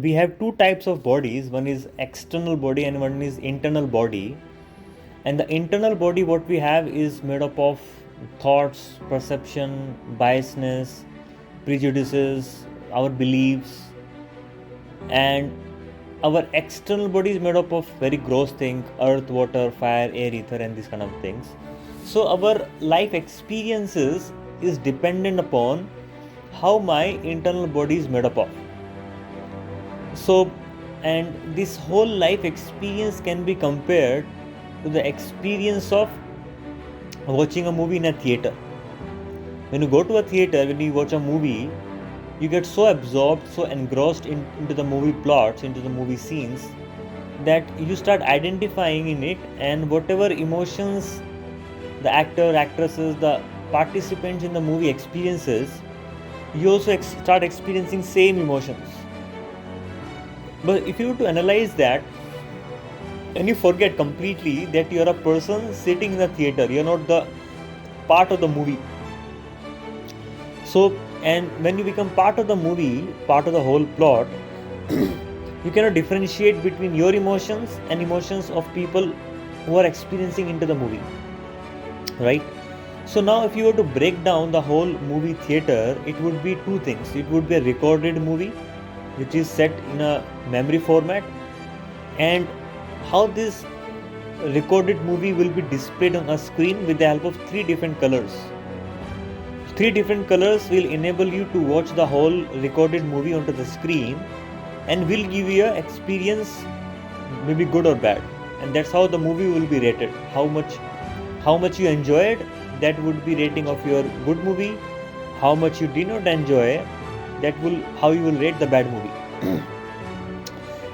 We have two types of bodies, one is external body and one is internal body. And the internal body what we have is made up of thoughts, perception, biasness, prejudices, our beliefs. And our external body is made up of very gross things: earth, water, fire, air, ether, and these kind of things. So our life experiences is dependent upon how my internal body is made up of. So, and this whole life experience can be compared to the experience of watching a movie in a theater. When you go to a theater, when you watch a movie, you get so absorbed, so engrossed into the movie plots, into the movie scenes, that you start identifying in it, and whatever emotions the actor, actresses, the participants in the movie experiences, you also start experiencing same emotions. But if you were to analyze that, and you forget completely that you are a person sitting in the theater, you are not the part of the movie. So, and when you become part of the movie, part of the whole plot, you cannot differentiate between your emotions and emotions of people who are experiencing into the movie, right? So now if you were to break down the whole movie theater, it would be two things. It would be a recorded movie which is set in a memory format, and how this recorded movie will be displayed on a screen with the help of three different colors. Three different colors will enable you to watch the whole recorded movie onto the screen and will give you an experience, maybe good or bad. And that's how the movie will be rated. How much you enjoyed, that would be rating of your good movie. How much you did not enjoy, that will how you will rate the bad movie.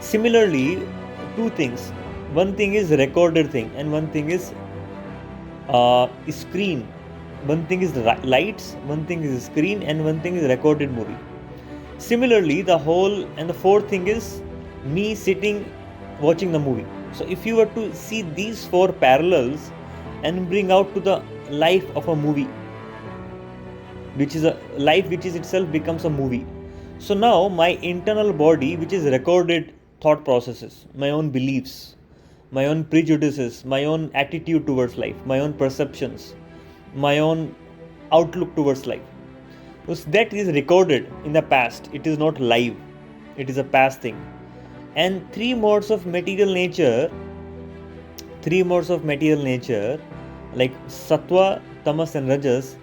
Similarly, two things. One thing is recorded thing, and one thing is screen. One thing is lights, one thing is screen, and one thing is recorded movie. Similarly, the whole and the fourth thing is me sitting watching the movie. So if you were to see these four parallels and bring out to the life of a movie, which is a life which is itself becomes a movie. So now my internal body, which is recorded thought processes, my own beliefs, my own prejudices, my own attitude towards life, my own perceptions, my own outlook towards life, because that is recorded in the past. It is not live, it is a past thing. And three modes of material nature like sattva, tamas, and rajas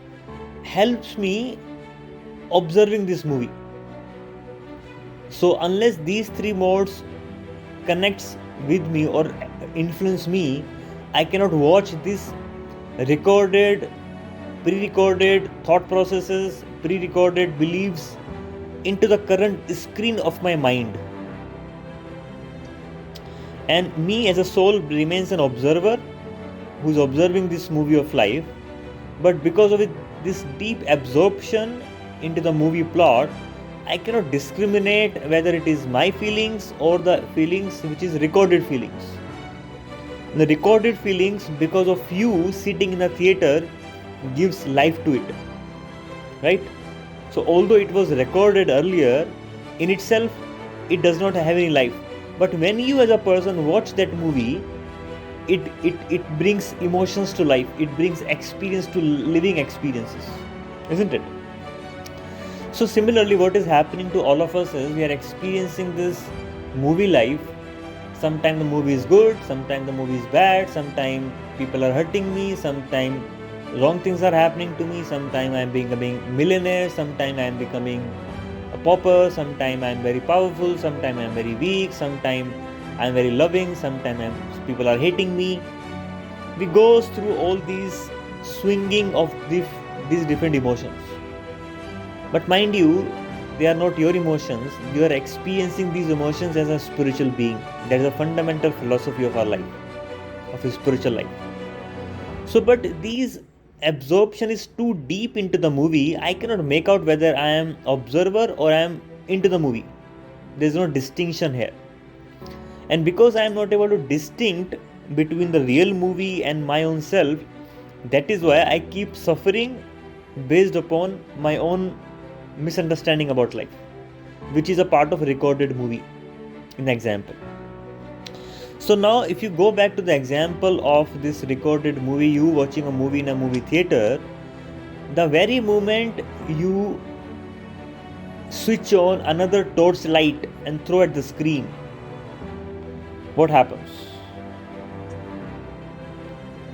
helps me observing this movie. So unless these three modes connects with me or influence me, I cannot watch this recorded, pre-recorded thought processes, pre-recorded beliefs into the current screen of my mind. And me as a soul remains an observer who's observing this movie of life. But because of this deep absorption into the movie plot, I cannot discriminate whether it is my feelings or the feelings which is recorded feelings. The recorded feelings, because of you sitting in the theater, gives life to it, right? So although it was recorded earlier, in itself it does not have any life. But when you as a person watch that movie, it brings emotions to life, it brings experience to living experiences, isn't it? So similarly, what is happening to all of us is we are experiencing this movie life. Sometimes the movie is good, sometimes the movie is bad, sometimes people are hurting me, sometimes wrong things are happening to me, sometimes I am becoming millionaire, sometimes I am becoming a pauper, sometimes I am very powerful, sometimes I am very weak, sometimes I am very loving, sometimes people are hating me. We go through all these swinging of these different emotions. But mind you, they are not your emotions. You are experiencing these emotions as a spiritual being. That is a fundamental philosophy of our life, of a spiritual life. So, but these absorption is too deep into the movie. I cannot make out whether I am observer or I am into the movie. There is no distinction here. And because I am not able to distinct between the real movie and my own self, that is why I keep suffering based upon my own misunderstanding about life. which is a part of a recorded movie in the example. So now if you go back to the example of this recorded movie, you watching a movie in a movie theater, the very moment you switch on another torch light and throw at the screen, what happens?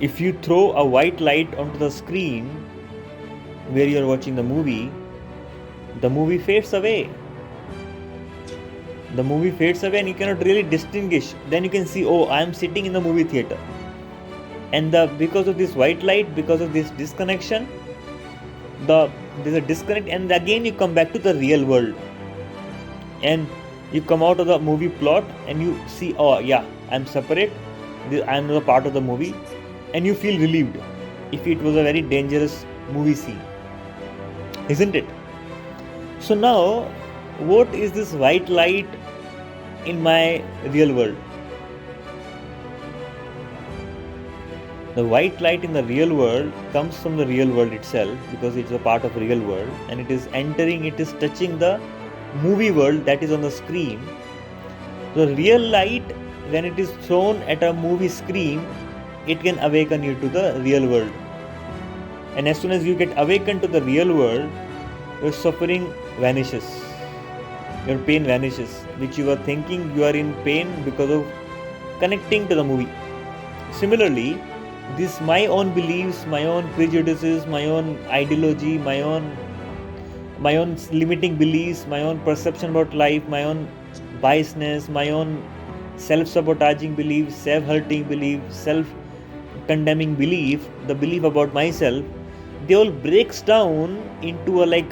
If you throw a white light onto the screen where you are watching the movie fades away. The movie fades away and you cannot really distinguish. Then you can see, oh, I am sitting in the movie theater. And because of this white light, because of this disconnection, there's a disconnect, and again you come back to the real world. And you come out of the movie plot and you see, oh yeah, I'm separate. I'm not a part of the movie. And you feel relieved if it was a very dangerous movie scene. Isn't it? So now, what is this white light in my real world? The white light in the real world comes from the real world itself, because it's a part of the real world, and it is touching the movie world that is on the screen. The real light, when it is thrown at a movie screen, it can awaken you to the real world. And as soon as you get awakened to the real world, your suffering vanishes. Your pain vanishes, which you were thinking you are in pain because of connecting to the movie. Similarly, my own beliefs, my own prejudices, my own ideology, my own limiting beliefs, my own perception about life, my own biasness, my own self-sabotaging beliefs, self-hurting beliefs, self-condemning belief, the belief about myself, they all breaks down into a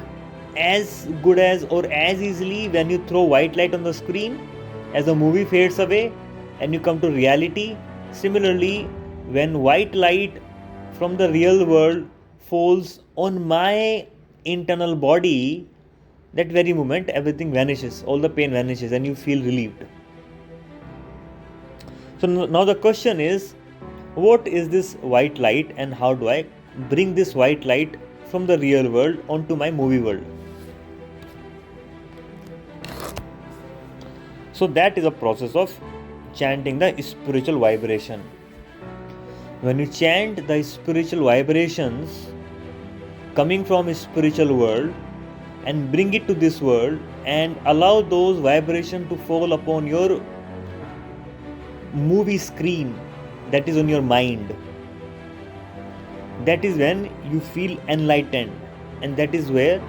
as good as or as easily when you throw white light on the screen, as the movie fades away and you come to reality. Similarly, when white light from the real world falls on my internal body, that very moment everything vanishes, all the pain vanishes, and you feel relieved. So now the question is, what is this white light and how do I bring this white light from the real world onto my movie world? So that is a process of chanting the spiritual vibration. When you chant the spiritual vibrations coming from a spiritual world and bring it to this world and allow those vibrations to fall upon your movie screen that is on your mind, that is when you feel enlightened, and that is where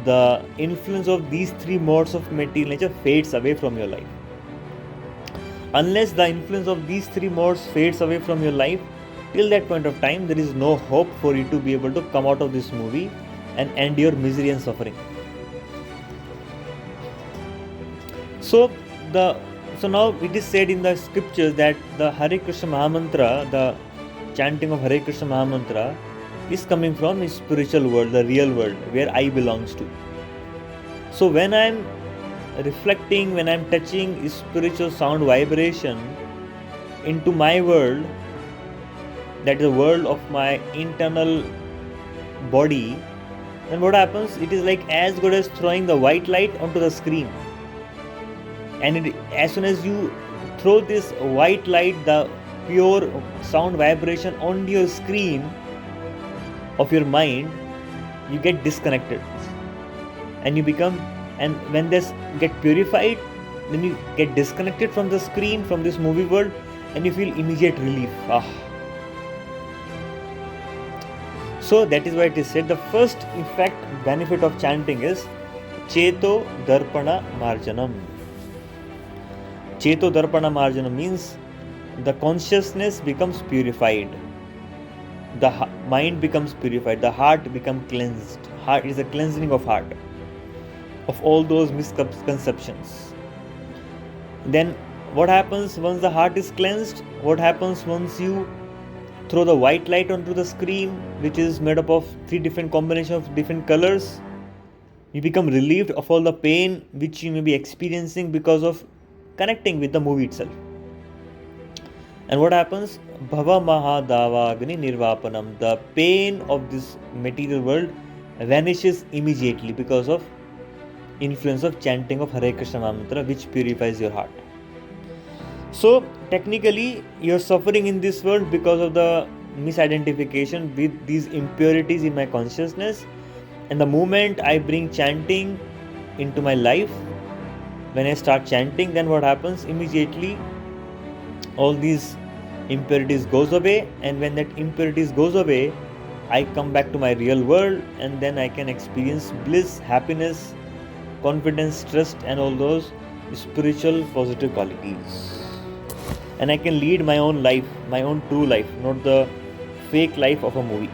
the influence of these three modes of material nature fades away from your life. Unless the influence of these three modes fades away from your life, till that point of time there is no hope for you to be able to come out of this movie and end your misery and suffering. So now it is said in the scriptures that the Hare Krishna Mahamantra, the chanting of Hare Krishna Mahamantra, is coming from the spiritual world, the real world, where I belongs to. So when I am reflecting, when I am touching spiritual sound vibration into my world, that is the world of my internal body, then what happens? It is like as good as throwing the white light onto the screen. And as soon as you throw this white light, the pure sound vibration onto your screen of your mind, you get disconnected and you become, and when this get purified, then you get disconnected from the screen, from this movie world, and you feel immediate relief. So that is why it is said the first effect, benefit of chanting is Cheto Darpana Marjanam. Cheto Darpana Marjanam means the consciousness becomes purified. The mind becomes purified. The heart becomes cleansed. Heart is a cleansing of heart of all those misconceptions. Then what happens once the heart is cleansed? What happens once you throw the white light onto the screen, which is made up of three different combinations of different colors? You become relieved of all the pain which you may be experiencing because of connecting with the movie itself. And what happens? Bhava Mahadavagni Nirvapanam. The pain of this material world vanishes immediately because of influence of chanting of Hare Krishna mantra, which purifies your heart. So technically you're suffering in this world because of the misidentification with these impurities in my consciousness. And the moment I bring chanting into my life, when I start chanting, then what happens? Immediately all these impurities goes away, and when that impurities goes away, I come back to my real world, and then I can experience bliss, happiness, confidence, trust, and all those spiritual positive qualities. And I can lead my own life, my own true life, not the fake life of a movie.